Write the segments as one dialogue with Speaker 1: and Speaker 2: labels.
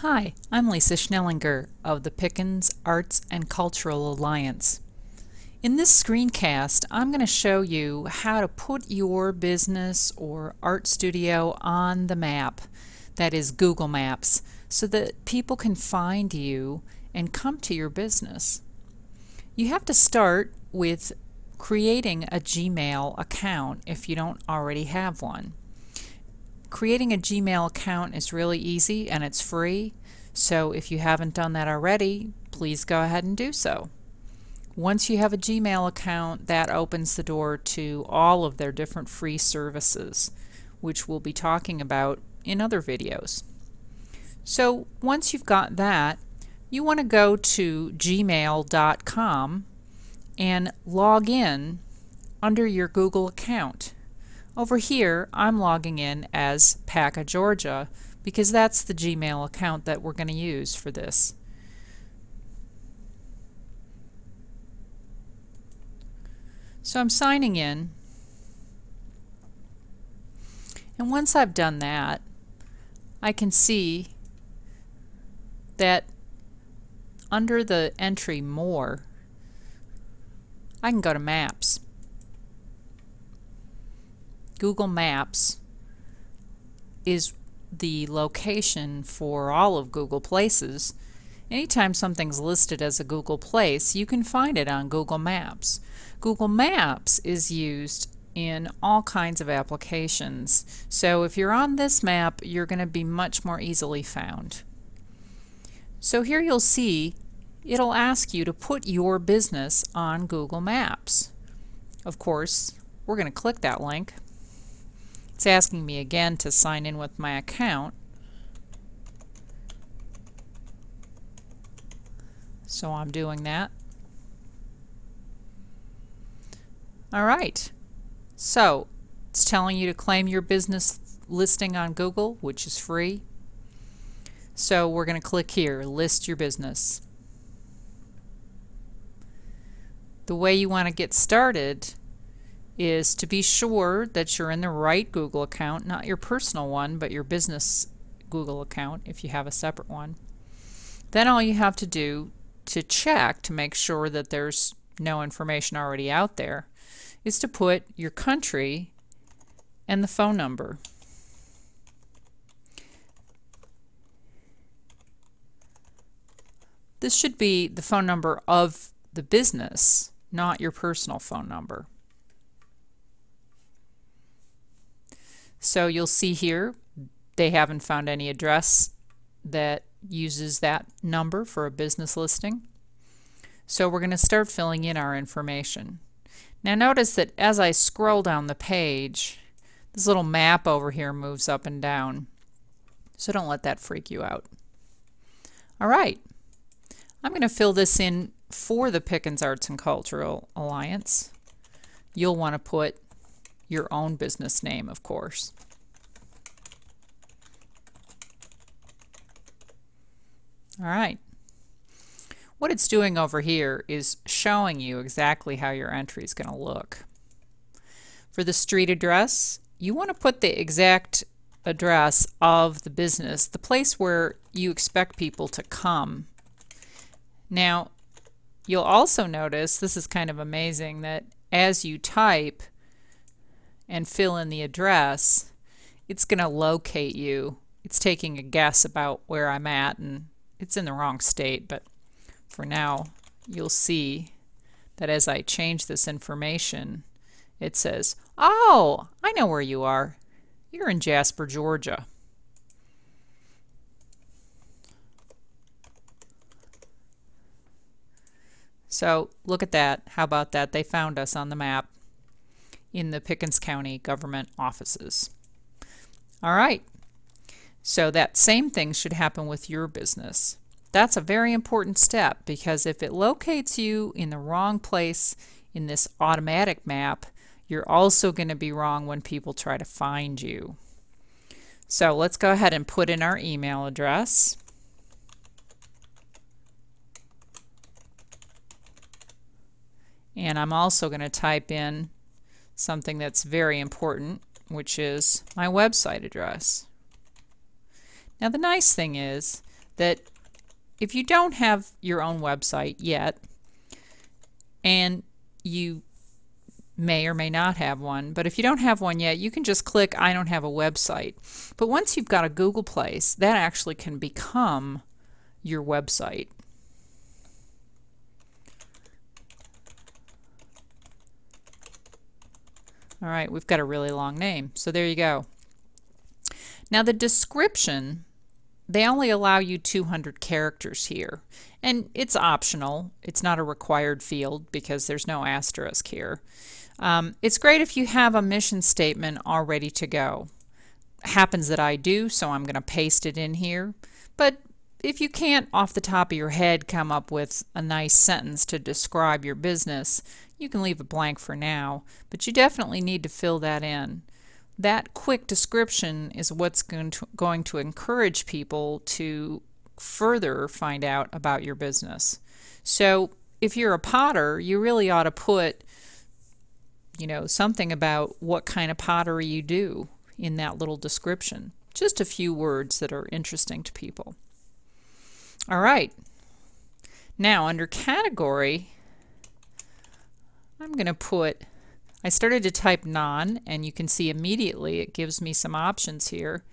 Speaker 1: Hi, I'm Lisa Schnellinger of the Pickens Arts and Cultural Alliance. In this screencast, I'm going to show you how to put your business or art studio on the map, that is Google Maps, so that people can find you and come to your business. You have to start with creating a Gmail account if you don't already have one. Creating a Gmail account is really easy and it's free, so if you haven't done that already, please go ahead and do so. Once you have a Gmail account, that opens the door to all of their different free services, which we'll be talking about in other videos. So once you've got that, you want to go to gmail.com and log in under your Google account. Over here, I'm logging in as Paca Georgia because that's the Gmail account that we're going to use for this. So I'm signing in, and once I've done that, I can see that under the entry More, I can go to Maps. Google Maps is the location for all of Google Places. Anytime something's listed as a Google Place, you can find it on Google Maps. Google Maps is used in all kinds of applications, so if you're on this map, you're going to be much more easily found. So here you'll see it'll ask you to put your business on Google Maps. Of course, we're going to click that link. It's asking me again to sign in with my account. So I'm doing that. Alright, so it's telling you to claim your business listing on Google, which is free. So we're going to click here, list your business. The way you want to get started is to be sure that you're in the right Google account, not your personal one, but your business Google account if you have a separate one. Then all you have to do to check to make sure that there's no information already out there is to put your country and the phone number. This should be the phone number of the business, not your personal phone number. So you'll see here they haven't found any address that uses that number for a business listing. So we're going to start filling in our information. Now notice that as I scroll down the page, this little map over here moves up and down. So don't let that freak you out. Alright, I'm going to fill this in for the Pickens Arts and Cultural Alliance. You'll want to put your own business name, of course. All right. What it's doing over here is showing you exactly how your entry is going to look. For the street address, you want to put the exact address of the business, the place where you expect people to come. Now, you'll also notice, this is kind of amazing, that as you type and fill in the address, it's going to locate you. It's taking a guess about where I'm at, and it's in the wrong state, but for now you'll see that as I change this information, it says, oh, I know where you are. You're in Jasper, Georgia. So look at that. How about that? They found us on the map in the Pickens County government offices. All right, so that same thing should happen with your business. That's a very important step because if it locates you in the wrong place in this automatic map, you're also going to be wrong when people try to find you. So let's go ahead and put in our email address. And I'm also going to type in something that's very important, which is my website address. Now the nice thing is that if you don't have your own website yet, and you may or may not have one, but if you don't have one yet, you can just click I don't have a website. But once you've got a Google place, that actually can become your website. All right, we've got a really long name, so there you go. Now the description, they only allow you 200 characters here, and it's optional. It's not a required field because there's no asterisk here. It's great if you have a mission statement all ready to go. Happens that I do, so I'm going to paste it in here. But if you can't off the top of your head come up with a nice sentence to describe your business, you can leave it blank for now, but you definitely need to fill that in. That quick description is what's going to encourage people to further find out about your business. So if you're a potter, you really ought to put something about what kind of pottery you do in that little description. Just a few words that are interesting to people. All right. Now under category, I'm going to put, I started to type non, and you can see immediately it gives me some options here.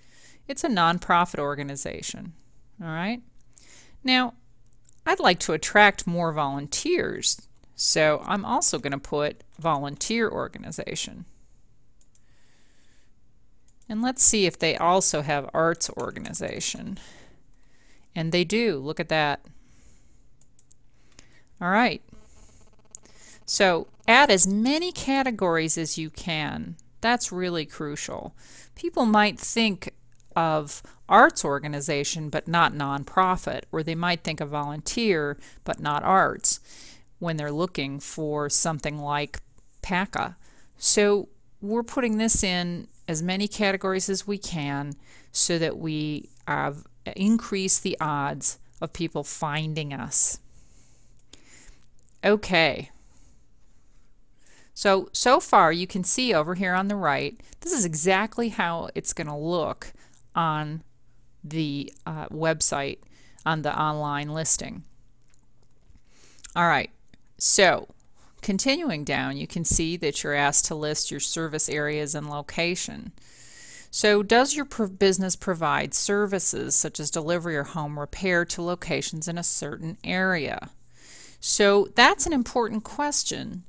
Speaker 1: It's a nonprofit organization. All right. Now, I'd like to attract more volunteers, so I'm also going to put volunteer organization. And let's see if they also have arts organization. And they do. Look at that. All right. So add as many categories as you can. That's really crucial. People might think of arts organization but not nonprofit, or they might think of volunteer but not arts when they're looking for something like PACA. So we're putting this in as many categories as we can so that we increase the odds of people finding us. Okay. So far you can see over here on the right, this is exactly how it's going to look on the website, on the online listing. All right, so continuing down, you can see that you're asked to list your service areas and location. So does your business provide services such as delivery or home repair to locations in a certain area? So that's an important question.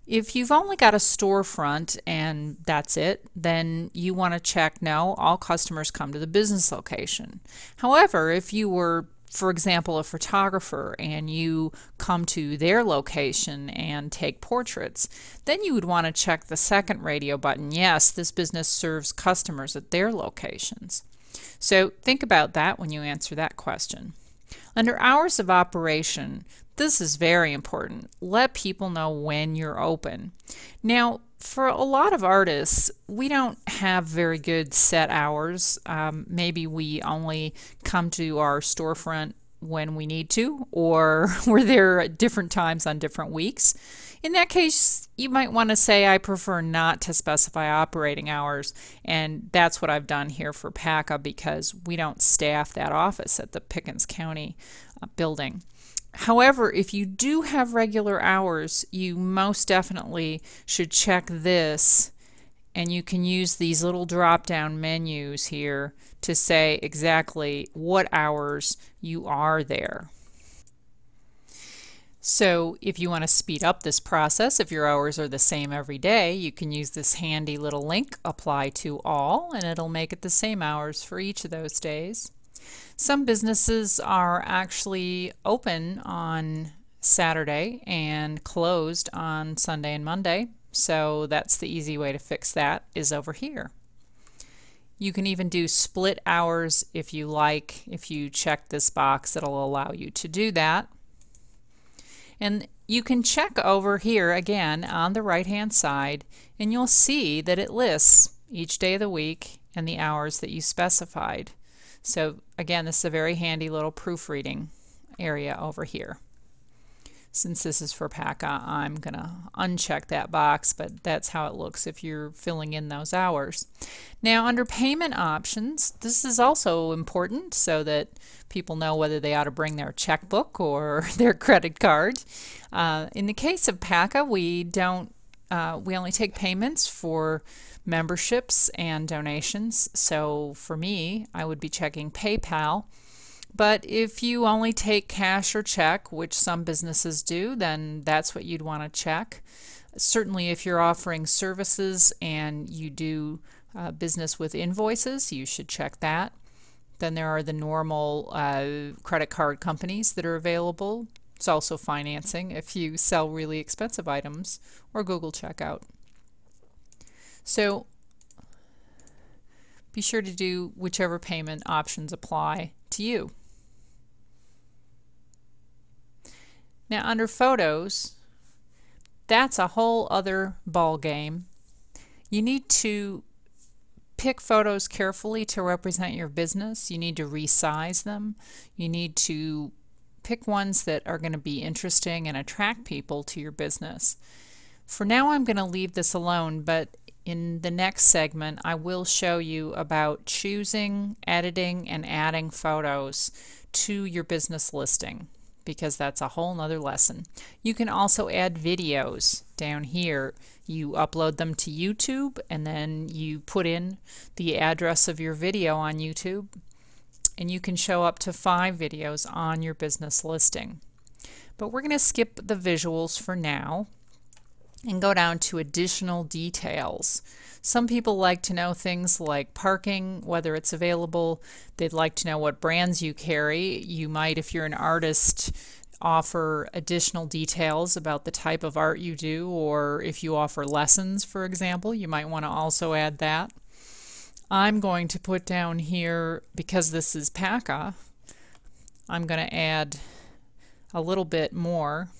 Speaker 1: If you've only got a storefront and that's it, then you want to check no, all customers come to the business location. However, if you were, for example, a photographer and you come to their location and take portraits, then you would want to check the second radio button. Yes, this business serves customers at their locations. So think about that when you answer that question. Under hours of operation, this is very important. Let people know when you're open. Now, for a lot of artists, we don't have very good set hours. Maybe we only come to our storefront when we need to, or we're there at different times on different weeks. In that case, you might want to say, I prefer not to specify operating hours, and that's what I've done here for PACA because we don't staff that office at the Pickens County building. However, if you do have regular hours, you most definitely should check this, and you can use these little drop-down menus here to say exactly what hours you are there. So if you want to speed up this process, if your hours are the same every day, you can use this handy little link, apply to all, and it'll make it the same hours for each of those days. Some businesses are actually open on Saturday and closed on Sunday and Monday, so that's the easy way to fix that, is over here. You can even do split hours if you like. If you check this box, it'll allow you to do that. And you can check over here again on the right hand side, and you'll see that it lists each day of the week and the hours that you specified. So again, this is a very handy little proofreading area over here. Since this is for PACA, I'm going to uncheck that box, but that's how it looks if you're filling in those hours. Now, under payment options, this is also important so that people know whether they ought to bring their checkbook or their credit card. In the case of PACA, we only take payments for memberships and donations. So for me, I would be checking PayPal. But if you only take cash or check, which some businesses do, then that's what you'd want to check. Certainly if you're offering services and you do business with invoices, you should check that. Then there are the normal credit card companies that are available. It's also financing if you sell really expensive items, or Google Checkout. So be sure to do whichever payment options apply to you. Now under photos, that's a whole other ball game. You need to pick photos carefully to represent your business. You need to resize them. You need to pick ones that are going to be interesting and attract people to your business. For now, I'm going to leave this alone, but in the next segment, I will show you about choosing, editing, and adding photos to your business listing, because that's a whole nother lesson. You can also add videos down here. You upload them to YouTube and then you put in the address of your video on YouTube, and you can show up to 5 videos on your business listing. But we're going to skip the visuals for now and go down to additional details. Some people like to know things like parking, whether it's available. They'd like to know what brands you carry. You might, if you're an artist, offer additional details about the type of art you do, or if you offer lessons, for example, you might want to also add that. I'm going to put down here, because this is PACA, I'm going to add a little bit more,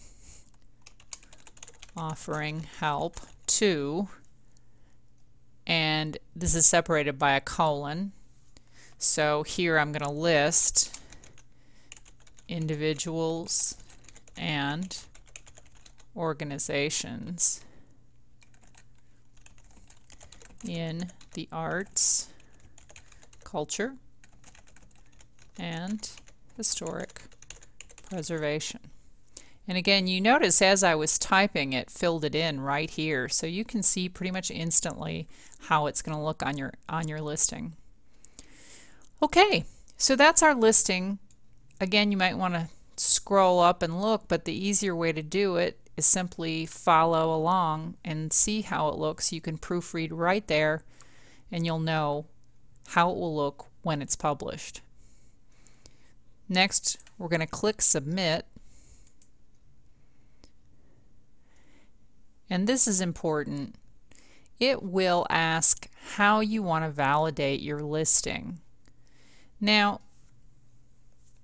Speaker 1: offering help to, and this is separated by a colon. So here I'm going to list individuals and organizations in the arts, culture, and historic preservation. And again, you notice as I was typing, it filled it in right here, so you can see pretty much instantly how it's going to look on your listing. Okay, so that's our listing. Again, you might want to scroll up and look, but the easier way to do it is simply follow along and see how it looks. You can proofread right there, and you'll know how it will look when it's published. Next, we're going to click Submit. And this is important. It will ask how you want to validate your listing. Now,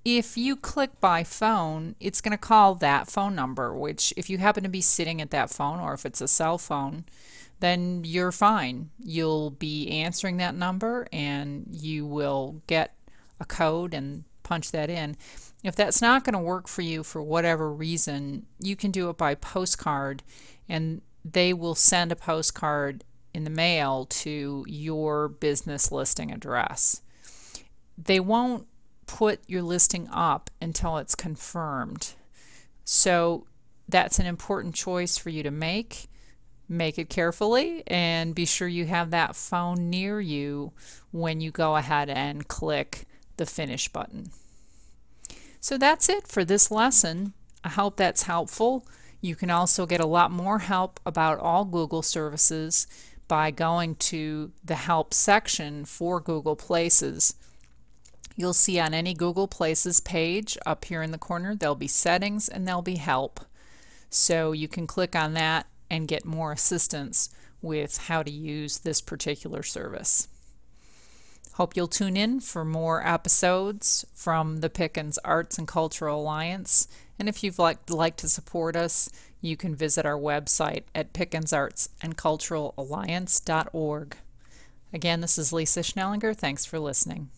Speaker 1: if you click by phone, it's going to call that phone number, which if you happen to be sitting at that phone, or if it's a cell phone, then you're fine. You'll be answering that number and you will get a code and punch that in. If that's not going to work for you for whatever reason, you can do it by postcard, and they will send a postcard in the mail to your business listing address. They won't put your listing up until it's confirmed. So that's an important choice for you to make. Make it carefully and be sure you have that phone near you when you go ahead and click the Finish button. So that's it for this lesson. I hope that's helpful. You can also get a lot more help about all Google services by going to the Help section for Google Places. You'll see on any Google Places page up here in the corner, there'll be Settings and there'll be Help. So you can click on that and get more assistance with how to use this particular service. Hope you'll tune in for more episodes from the Pickens Arts and Cultural Alliance. And if you'd like to support us, you can visit our website at pickensartsandculturalalliance.org. Again, this is Lisa Schnellinger. Thanks for listening.